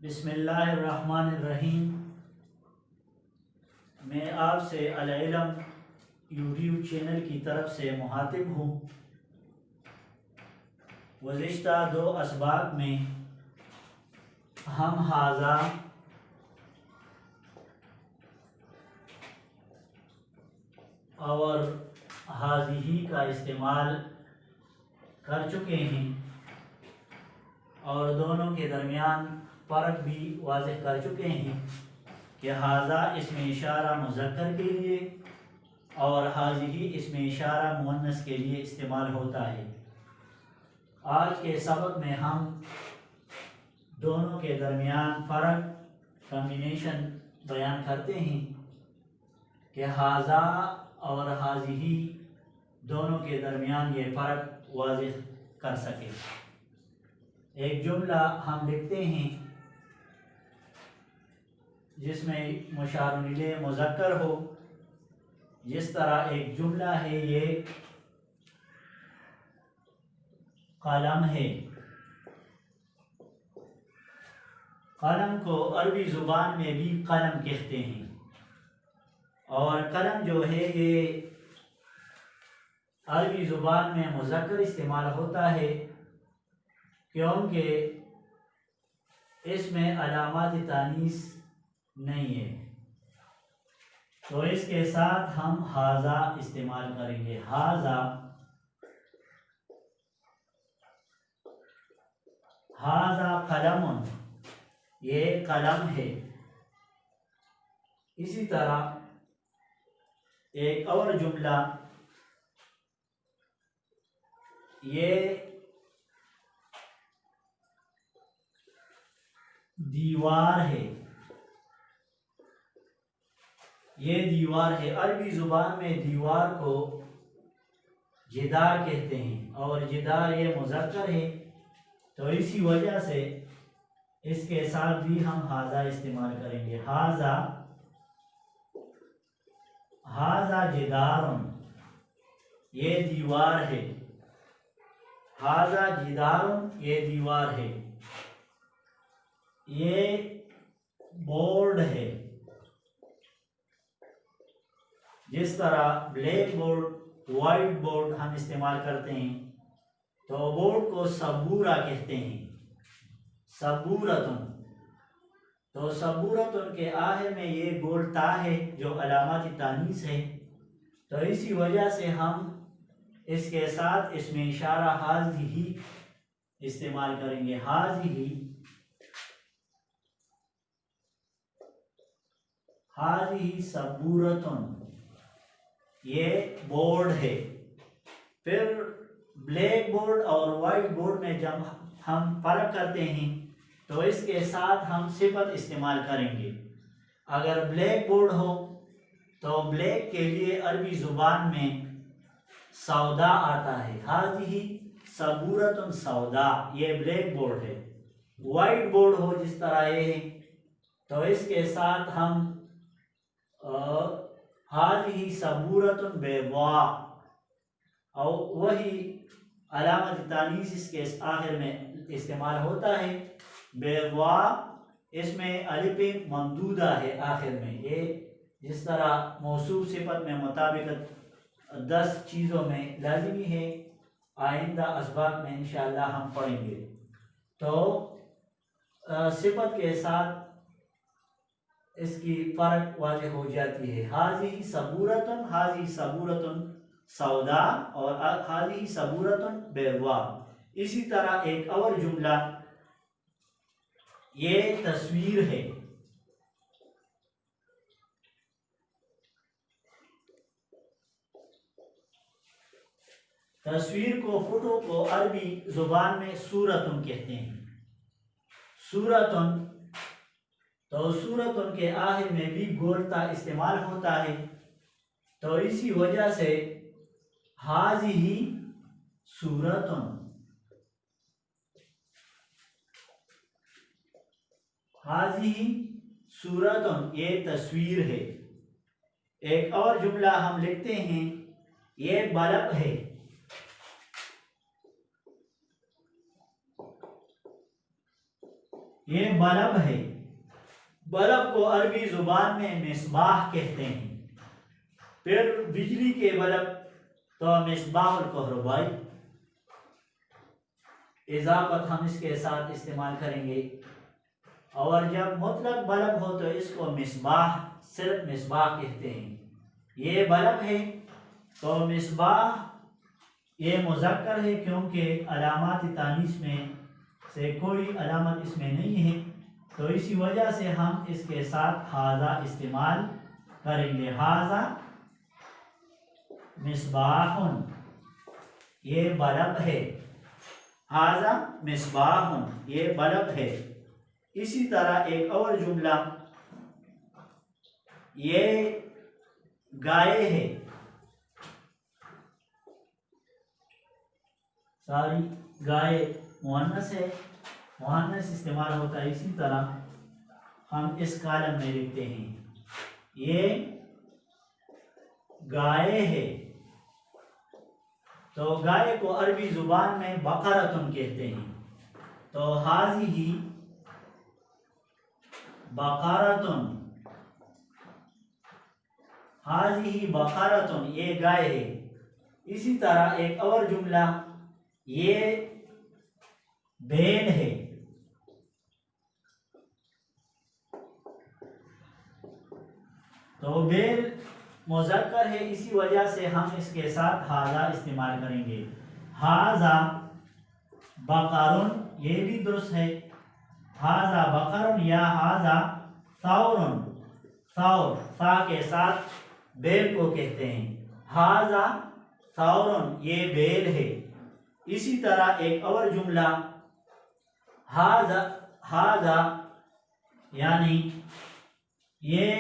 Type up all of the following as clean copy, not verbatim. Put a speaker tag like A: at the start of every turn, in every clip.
A: بسم اللہ الرحمن الرحیم۔ میں آپ سے العلم یوٹیوب چینل کی طرف سے مخاطب ہوں۔ گزشتہ 2 اسباق میں ہم ھذا اور ھذہ کا استعمال کر چکے ہیں اور دونوں کے درمیان فرق بھی واضح کر چکے ہیں کہ ھذا اسم اشارہ مذکر کے لیے اور ھذہ اسم اشارہ مؤنث کے لیے استعمال ہوتا ہے۔ آج کے سبق میں ہم دونوں کے درمیان فرق کمبینیشن بیان کرتے ہیں کہ ھذا اور ھذہ دونوں کے درمیان یہ فرق واضح کر سکے۔ ایک جملہ ہم لکھتے ہیں جس میں مشار الیہ مذکر ہو، جس طرح ایک جملہ ہے یہ قلم ہے۔ قلم کو عربی زبان میں بھی قلم کہتے ہیں اور قلم جو ہے یہ عربی زبان میں مذکر استعمال ہوتا ہے کیونکہ اس میں علامات تانیث نہیں ہے، تو اس کے ساتھ ہم ھذا استعمال کریں گے۔ ھذا قلم، یہ قلم ہے۔ اسی طرح ایک اور جملہ یہ دیوار ہے، یہ دیوار ہے۔ عربی زبان میں دیوار کو جدار کہتے ہیں اور جدار یہ مذکر ہے، تو اسی وجہ سے اس کے ساتھ بھی ہم ھذا استعمال کریں گے۔ ھذا جدار، یہ دیوار ہے۔ ھذا جدار، یہ دیوار ہے۔ یہ بورڈ ہے۔ جس طرح بلیک بورڈ، وائٹ بورڈ ہم استعمال کرتے ہیں تو بورڈ کو سبورہ کہتے ہیں، سبورتن۔ تو سبورتن کے آخر میں یہ گول تا ہے جو علامات تانیث ہے، تو اسی وجہ سے ہم اس کے ساتھ اسم اشارہ ھذہ استعمال کریں گے۔ ھذہ سبورتن، یہ بورڈ ہے۔ پھر بلیک بورڈ اور وائٹ بورڈ میں جب ہم فرق کرتے ہیں تو اس کے ساتھ ہم صفت استعمال کریں گے۔ اگر بلیک بورڈ ہو تو بلیک کے لیے عربی زبان میں سودا آتا ہے۔ ھذہ سبورتن سودا، یہ بلیک بورڈ ہے۔ وائٹ بورڈ ہو جس طرح یہ ہے تو اس کے ساتھ ہم ھذہ سبورتن بیضاء، اور وہی علامت تانیث اس کے آخر میں استعمال ہوتا ہے، بیضاء۔ اس میں الف ممدودہ ہے آخر میں، یہ جس طرح موصوف صفت میں مطابقت 10 چیزوں میں لازمی ہے، آئندہ اسباق میں انشاءاللہ ہم پڑھیں گے۔ تو صفت کے ساتھ اس کی فرق واضح ہو جاتی ہے۔ ھذہ سبورتن، ھذہ سبورتن سودا اور ھذہ سبورتن بیضاء۔ اسی طرح ایک اور جملہ یہ تصویر ہے۔ تصویر کو، فوٹو کو عربی زبان میں صورتن کہتے ہیں، صورتن۔ تو صورتن کے آخر میں بھی گول تا استعمال ہوتا ہے، تو اسی وجہ سے ھذہ صورتن، ھذہ صورتن، یہ تصویر ہے۔ ایک اور جملہ ہم لکھتے ہیں، یہ بلب ہے۔ یہ بلب ہے، بلب کو عربی زبان میں مصباح کہتے ہیں۔ پھر بجلی کے بلب تو مصباح الکہربائی، اضافت ہم اس کے ساتھ استعمال کریں گے۔ اور جب مطلق بلب ہو تو اس کو مصباح، صرف مصباح کہتے ہیں۔ یہ بلب ہے تو مصباح یہ مذکر ہے کیونکہ علامات تانیث میں سے کوئی علامت اس میں نہیں ہے، تو اسی وجہ سے ہم اس کے ساتھ ھذا استعمال کریں گے۔ ھذا مصباح، یہ بلب ہے۔ ھذا مصباح، یہ بلب ہے۔ اسی طرح ایک اور جملہ، یہ گائے ہے، ساری گائے مؤنث ہے، مؤنث استعمال ہوتا ہے۔ اسی طرح ہم اس کالم میں لکھتے ہیں یہ گائے ہے، تو گائے کو عربی زبان میں بقرۃ کہتے ہیں۔ تو ھذہ بقرۃ، ھذہ بقرۃ، یہ گائے ہے۔ اسی طرح ایک اور جملہ، یہ بیل ہے، تو بیل مذکر ہے، اسی وجہ سے ہم اس کے ساتھ ھذا استعمال کریں گے۔ ھذا بقر، یہ بھی درست ہے، ھذا بقر یا ھذا ثور، ثور فا کے ساتھ بیل کو کہتے ہیں۔ ھذا ثور، یہ بیل ہے۔ اسی طرح ایک اور جملہ، ھذا یعنی یہ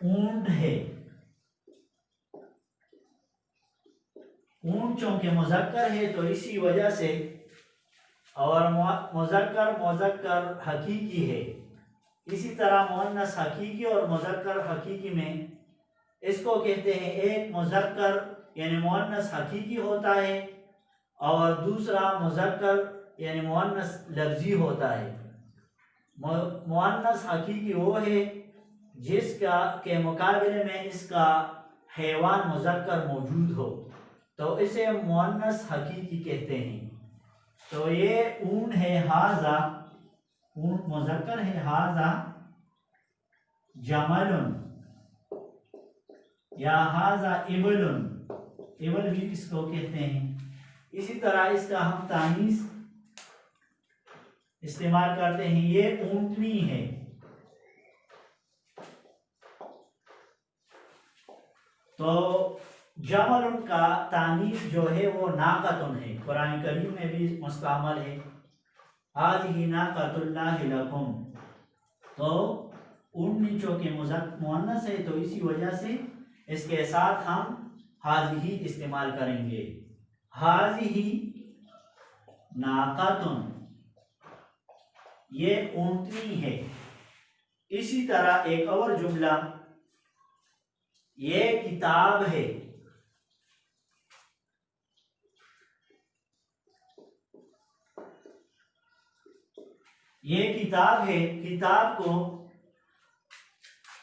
A: اونٹ ہے، اونٹ چونکہ مذکر ہے تو اسی وجہ سے، اور مذکر حقیقی ہے، اسی طرح مؤنث حقیقی اور مذکر حقیقی میں اس کو کہتے ہیں، ایک مذکر یعنی مؤنث حقیقی ہوتا ہے اور دوسرا مذکر یعنی مؤنث لفظی ہوتا ہے۔ مؤنث حقیقی وہ ہے جس کے مقابلے میں اس کا حیوان مذکر موجود ہو، تو اسے مؤنث حقیقی کہتے ہیں۔ تو یہ اون ہے، ھذا اونٹ مذکر ہے، ھذا جمل یا ھذا ابل، ابل بھی اس کو کہتے ہیں۔ اسی طرح اس کا ہم تانیث استعمال کرتے ہیں، یہ اونٹنی ہے۔ تو جمل کا تانیث جو ہے وہ ناقۃ ہے، قرآن کریم میں بھی مستعمل ہے، ھذہ ناقۃ اللہ لکم، تو اونٹنی چونکہ مؤنث ہے تو اسی وجہ سے اس کے ساتھ ہم ھذہ استعمال کریں گے۔ ھذہ ناقۃ، یہ اونٹنی ہے۔ اسی طرح ایک اور جملہ، یہ کتاب ہے، یہ کتاب ہے۔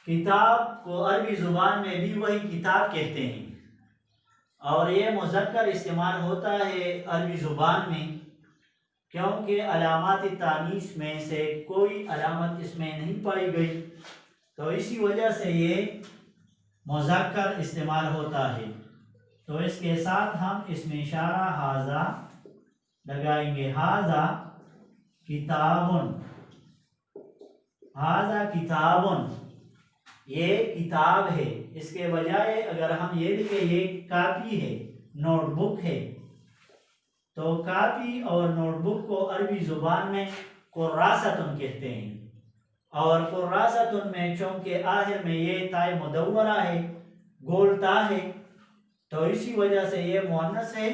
A: کتاب کو عربی زبان میں بھی وہی کتاب کہتے ہیں، اور یہ مذکر استعمال ہوتا ہے عربی زبان میں کیونکہ علامات تانیث میں سے کوئی علامت اس میں نہیں پائی گئی، تو اسی وجہ سے یہ مذکر استعمال ہوتا ہے۔ تو اس کے ساتھ ہم اس میں اشارہ ھذا لگائیں گے، ھذا کتاب، ھذا کتاب، یہ کتاب ہے۔ اس کے بجائے اگر ہم یہ لکھیں یہ کاپی ہے، نوٹ بک ہے، تو کاپی اور نوٹ بک کو عربی زبان میں کراست کہتے ہیں، اور کراست میں چونکہ آخر میں یہ تائے مدورہ ہے، گول تا ہے، تو اسی وجہ سے یہ مؤنث ہے،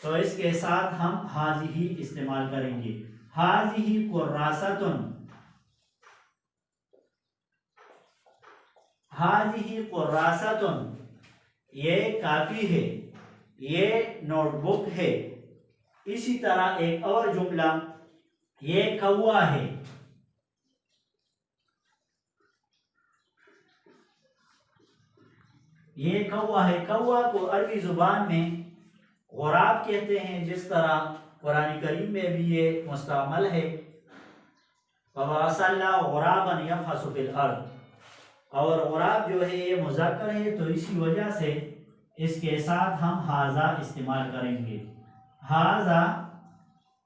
A: تو اس کے ساتھ ہم ھذہ استعمال کریں گے۔ ھذہ کراست، ھذہ کراست، یہ کاپی ہے، یہ نوٹ بک ہے۔ اسی طرح ایک اور جملہ، یہ کوا ہے، یہ کوا ہے۔ کوا کو عربی زبان میں غراب کہتے ہیں، جس طرح قرآن کریم میں بھی یہ مستعمل ہے، وَبَعَثَ اللَّهُ غُرَابًا يَبْحَثُ فِي الْأَرْضِ، اور غراب جو ہے یہ مذکر ہے، تو اسی وجہ سے اس کے ساتھ ہم ہاذا استعمال کریں گے۔ ہاذا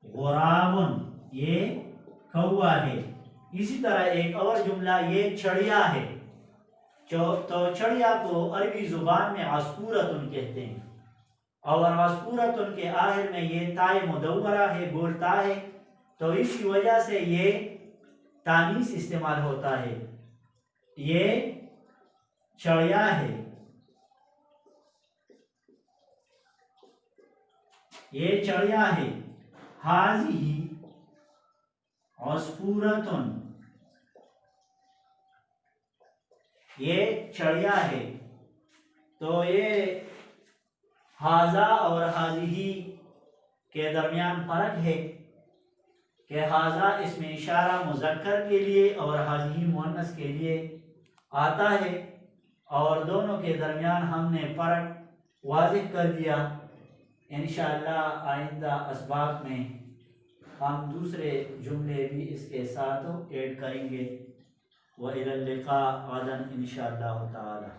A: غرابٌ، یہ کوا ہے۔ اسی طرح ایک اور جملہ، یہ چڑیا ہے، تو چڑیا کو عربی زبان میں عصفورۃ کہتے ہیں، اور عصفورۃ کے آخر میں یہ تائے مدورہ ہے، بولتا ہے، تو اسی وجہ سے یہ تانیث استعمال ہوتا ہے، یہ چڑیا ہے، یہ چڑیا ہے۔ ہاذہ عصفورۃ، یہ چڑیا ہے۔ تو یہ ہاذا اور ہاذہ کے درمیان فرق ہے کہ ہاذا اس میں اشارہ مذکر کے لیے اور ہاذہ مؤنث کے لیے آتا ہے، اور دونوں کے درمیان ہم نے فرق واضح کر دیا۔ انشاءاللہ آئندہ اسباق میں ہم دوسرے جملے بھی اس کے ساتھ ایڈ کریں گے۔ وَإِلَى اللِّقَاءِ غَدًا إِنشَاء اللَّهُ تَعَالَى۔